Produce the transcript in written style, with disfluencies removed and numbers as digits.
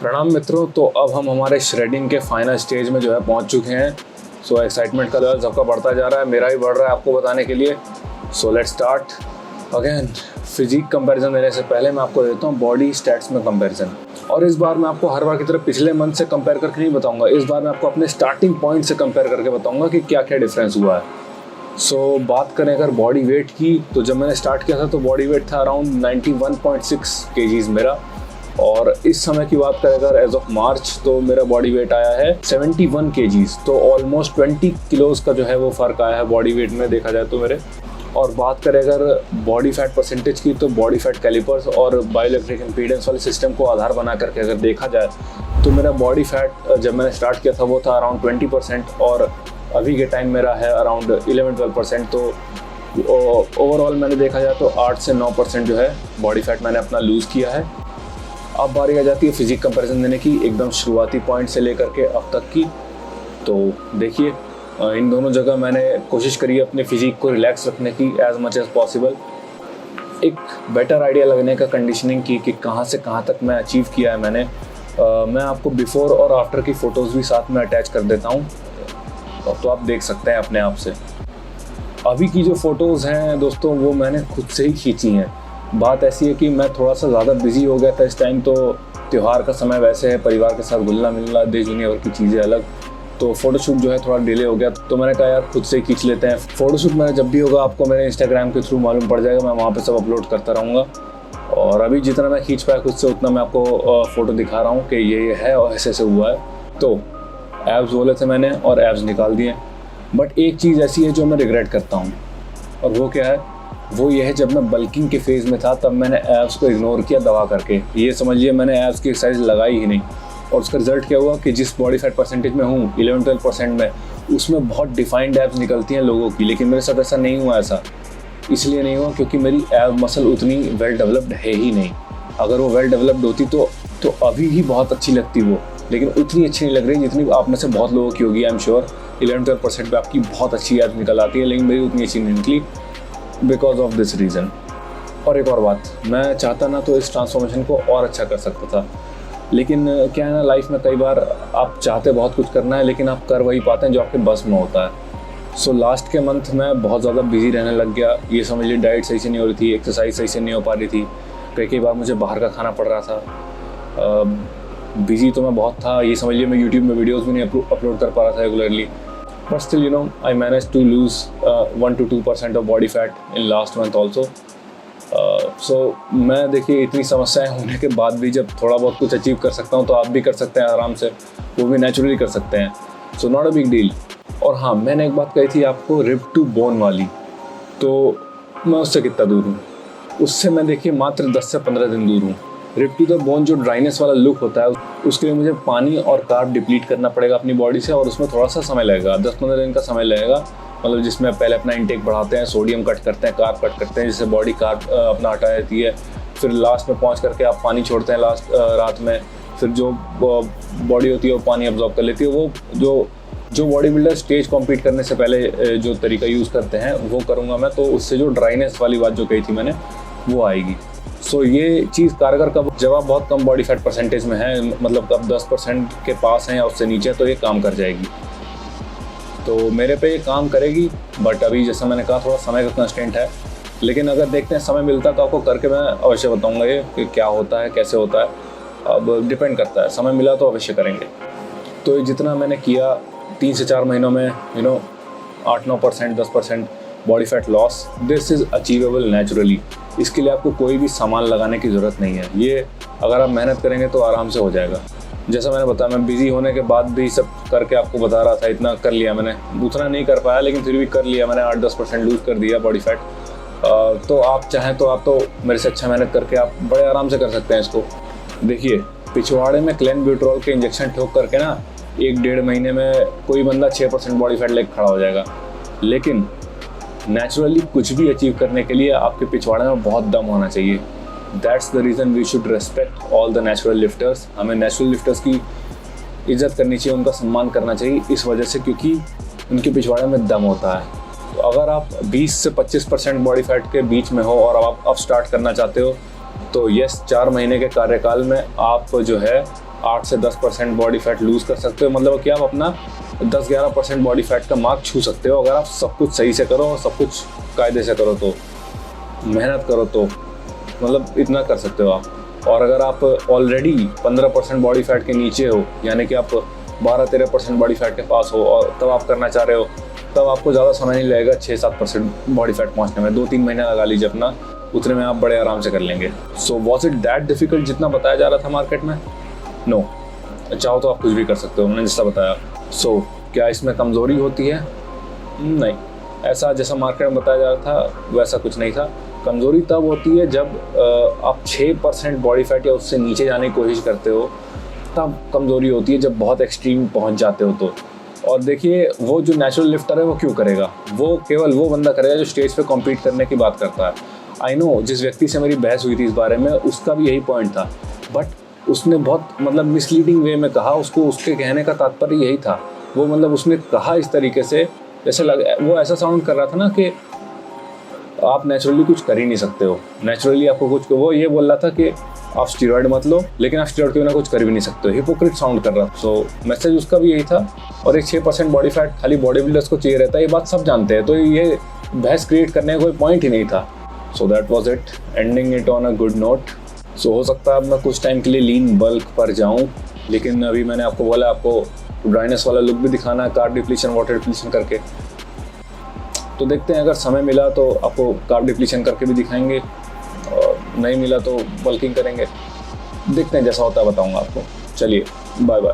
प्रणाम मित्रों। तो अब हम हमारे श्रेडिंग के फाइनल स्टेज में जो है पहुंच चुके हैं। सो एक्साइटमेंट का लेवल सबका बढ़ता जा रहा है, मेरा ही बढ़ रहा है आपको बताने के लिए। So let's start again. Physique comparison देने से पहले मैं आपको देता हूँ बॉडी स्टैट्स में कंपैरिजन। और इस बार मैं आपको हर बार की तरह पिछले मंथ से कंपेयर करके नहीं बताऊंगा, इस बार मैं आपको अपने स्टार्टिंग पॉइंट से कंपेयर करके बताऊंगा कि क्या क्या डिफरेंस हुआ है। सो बात करें अगर बॉडी वेट की, तो जब मैंने स्टार्ट किया था तो बॉडी वेट था अराउंड 91.6 kgs मेरा। और इस समय की बात करें अगर एज ऑफ मार्च, तो मेरा बॉडी वेट आया है 71 kgs। तो ऑलमोस्ट 20 किलोज का जो है वो फ़र्क आया है बॉडी वेट में देखा जाए तो मेरे। और बात करें अगर बॉडी फैट परसेंटेज की, तो बॉडी फैट कैलिपर्स और बायोइलेक्ट्रिक इम्पीडेंस वाले सिस्टम को आधार बना करके अगर देखा जाए तो मेरा बॉडी फैट जब मैंने स्टार्ट किया था वो था अराउंड 20% और अभी के टाइम मेरा है अराउंड 11-12%। तो ओवरऑल मैंने देखा जाए तो 8 से 9% जो है बॉडी फैट मैंने अपना लूज़ किया है। अब बारी आ जाती है फिजिक कंपैरिजन देने की, एकदम शुरुआती पॉइंट से लेकर के अब तक की। तो देखिए, इन दोनों जगह मैंने कोशिश करी है अपने फिजिक को रिलैक्स रखने की एज मच एज पॉसिबल, एक बेटर आइडिया लगने का कंडीशनिंग की कि कहाँ से कहाँ तक मैं अचीव किया है मैंने। मैं आपको बिफोर और आफ्टर की फ़ोटोज़ भी साथ में अटैच कर देता हूँ, तो आप देख सकते हैं अपने आप से। अभी की जो फ़ोटोज़ हैं दोस्तों वो मैंने खुद से ही खींची हैं। बात ऐसी है कि मैं थोड़ा सा ज़्यादा बिजी हो गया था इस टाइम, तो त्यौहार का समय वैसे है, परिवार के साथ घुलना मिलना, देश दुनिया भर की चीज़ें अलग, तो फ़ोटोशूट जो है थोड़ा डिले हो गया। तो मैंने कहा यार खुद से ही खींच लेते हैं। फ़ोटोशूट मेरा जब भी होगा आपको मेरे इंस्टाग्राम के थ्रू मालूम पड़ जाएगा, मैं वहाँ पे सब अपलोड करता रहूँगा। और अभी जितना मैं खींच पाया खुद से उतना मैं आपको फ़ोटो दिखा रहा हूँ कि ये है और ऐसे ऐसे हुआ है। तो एब्स बोले थे मैंने और एब्स निकाल दिए। बट एक चीज़ ऐसी है जो मैं रिग्रेट करता हूँ, और वो क्या है, वो ये है जब मैं बल्किंग के फेज़ में था तब मैंने एब्स को इग्नोर किया दबा करके। ये समझिए मैंने एब्स की एक्सरसाइज लगाई ही नहीं, और उसका रिजल्ट क्या हुआ कि जिस बॉडी फैट परसेंटेज में हूँ 11-12% में, उसमें बहुत डिफाइंड एब्स निकलती हैं लोगों की, लेकिन मेरे साथ ऐसा नहीं हुआ। ऐसा इसलिए नहीं हुआ क्योंकि मेरी एब मसल उतनी वेल डेवलप्ड है ही नहीं। अगर वो वेल डेवलप्ड होती तो अभी भी बहुत अच्छी लगती वो, लेकिन उतनी अच्छी नहीं लग रही जितनी आप में से बहुत लोगों की होगी। आई एम श्योर 11-12% पे आपकी बहुत अच्छी एब्स निकल आती है, लेकिन मेरी उतनी अच्छी नहीं निकली बिकॉज ऑफ दिस रीज़न। और एक और बात, मैं चाहता ना तो इस ट्रांसफॉर्मेशन को और अच्छा कर सकता था, लेकिन क्या है ना, लाइफ में कई बार आप चाहते बहुत कुछ करना है लेकिन आप कर वही पाते हैं जो आपके बस में होता है। सो लास्ट के मंथ में बहुत ज़्यादा बिजी रहने लग गया। ये समझ लीजिए डाइट सही से नहीं हो रही थी, एक्सरसाइज सही से नहीं हो पा रही थी, कई बार मुझे बाहर का खाना पड़ रहा था। बिजी तो मैं बहुत था, ये समझ लीजिए मैं यूट्यूब में वीडियोज़ भी नहीं अपलोड कर पा रहा था regularly. But still, I managed to lose 1-2% of body fat in last month also. So मैं देखिए इतनी समस्याएं होने के बाद भी जब थोड़ा बहुत कुछ अचीव कर सकता हूँ तो आप भी कर सकते हैं आराम से, वो भी नेचुरली कर सकते हैं। So not a big deal. और हाँ, मैंने एक बात कही थी आपको रिब टू बोन वाली, तो मैं उससे कितना दूर हूँ? उससे मैं देखिए मात्र 10 से 15 दिन दूर हूँ। रिब टू द बोन जो ड्राइनेस वाला लुक होता है, उसके लिए मुझे पानी और कार्ब डिप्लीट करना पड़ेगा अपनी बॉडी से, और उसमें थोड़ा सा समय लगेगा, 10-15 दिन का समय लगेगा। मतलब जिसमें पहले अपना इंटेक बढ़ाते हैं, सोडियम कट करते हैं, कार्ब कट करते हैं, जिससे बॉडी कार्ब अपना हटा देती है। फिर लास्ट में पहुंच करके आप पानी छोड़ते हैं लास्ट रात में, फिर जो बॉडी होती है वो पानी अब्जॉर्ब कर लेती है। वो जो बॉडी बिल्डर स्टेज कॉम्पीट करने से पहले जो तरीका यूज़ करते हैं वो करूँगा मैं, तो उससे जो ड्राइनेस वाली बात जो कही थी मैंने वो आएगी। सो ये चीज़ कारगर कब, जब आप बहुत कम बॉडी फैट परसेंटेज में हैं, मतलब कब 10% के पास हैं या उससे नीचे, तो ये काम कर जाएगी। तो मेरे पे ये काम करेगी, बट अभी जैसा मैंने कहा थोड़ा समय का कंस्टेंट है, लेकिन अगर देखते हैं समय मिलता तो आपको करके मैं अवश्य बताऊंगा ये कि क्या होता है, कैसे होता है। अब डिपेंड करता है, समय मिला तो अवश्य करेंगे। तो जितना मैंने किया 3 से 4 महीनों में 8-9%, 10% body fat loss, this is achievable naturally. इसके लिए आपको कोई भी सामान लगाने की ज़रूरत नहीं है, ये अगर आप मेहनत करेंगे तो आराम से हो जाएगा। जैसा मैंने बताया, मैं बिज़ी होने के बाद भी सब करके आपको बता रहा था, इतना कर लिया मैंने, उतना नहीं कर पाया लेकिन फिर भी कर लिया मैंने, 8-10% लूज़ कर दिया बॉडी फैट। तो आप चाहें तो आप तो मेरे से अच्छा मेहनत करके आप बड़े आराम से कर सकते हैं इसको। देखिए, पिछवाड़े में क्लेनब्यूटेरॉल के इंजेक्शन ठोक करके ना 1-1.5 महीने में कोई बंदा 6% बॉडी फैट लेकर खड़ा हो जाएगा, लेकिन नेचुरली कुछ भी अचीव करने के लिए आपके पिछवाड़े में बहुत दम होना चाहिए। That's the reason we should respect all the natural lifters. हमें नेचुरल लिफ्टर्स की इज्जत करनी चाहिए, उनका सम्मान करना चाहिए, इस वजह से क्योंकि उनके पिछवाड़े में दम होता है। तो अगर आप 20 से 25% बॉडी फैट के बीच में हो और आप स्टार्ट करना चाहते हो, तो यस 4 महीने के कार्यकाल में आप जो है 8 से 10% बॉडी फैट लूज़ कर सकते हो। मतलब कि आप अपना 10-11% बॉडी फैट का मार्क छू सकते हो अगर आप सब कुछ सही से करो, सब कुछ कायदे से करो, तो मेहनत करो तो मतलब इतना कर सकते हो आप। और अगर आप ऑलरेडी 15% बॉडी फैट के नीचे हो, यानी कि आप 12-13% बॉडी फैट के पास हो और तब आप करना चाह रहे हो, तब आपको ज़्यादा समय नहीं लगेगा 6-7% बॉडी फैट पहुंचने में। 2-3 महीने लगा लीजिए अपना, उतने में आप बड़े आराम से कर लेंगे। So was it that difficult जितना बताया जा रहा था मार्केट में? नो। चाहो तो आप कुछ भी कर सकते हो, मैंने जैसा बताया। सो क्या इसमें कमज़ोरी होती है? नहीं, ऐसा जैसा मार्केट में बताया जा रहा था वैसा कुछ नहीं था। कमज़ोरी तब होती है जब आप 6% बॉडी फैट या उससे नीचे जाने की कोशिश करते हो, तब कमज़ोरी होती है, जब बहुत एक्सट्रीम पहुंच जाते हो तो। और देखिए, वो जो नेचुरल लिफ्टर है वो क्यों करेगा? वो केवल वो बंदा करेगा जो स्टेज पे कॉम्पीट करने की बात करता है। आई नो, जिस व्यक्ति से मेरी बहस हुई थी इस बारे में, उसका भी यही पॉइंट था, बट उसने बहुत मतलब मिसलीडिंग वे में कहा। उसको उसके कहने का तात्पर्य यही था, वो मतलब उसने कहा इस तरीके से जैसे वो ऐसा साउंड कर रहा था ना कि आप नेचुरली कुछ कर ही नहीं सकते हो, नेचुरली आपको कुछ, वो ये बोल रहा था कि आप स्टीरॉयड मत लो, लेकिन आप स्टीरॉयड के बिना कुछ कर भी नहीं सकते हो। हिपोक्रेट साउंड कर रहा था। सो मैसेज उसका भी यही था। और एक 6% बॉडी फैट खाली बॉडी बिल्डर्स को चाहिए रहता है, ये बात सब जानते हैं, तो ये बहस क्रिएट करने का कोई पॉइंट ही नहीं था। So that was it, ending it on a good note. So हो सकता है अब मैं कुछ टाइम के लिए लीन बल्क पर जाऊँ, लेकिन अभी मैंने आपको बोला आपको ड्राइनेस वाला लुक भी दिखाना है, कार्ब डिप्लीशन, वाटर डिप्लीशन करके। तो देखते हैं, अगर समय मिला तो आपको कार्ब डिप्लीशन करके भी दिखाएंगे, और नहीं मिला तो बल्किंग करेंगे। देखते हैं, जैसा होता है बताऊंगा आपको। चलिए, बाय बाय।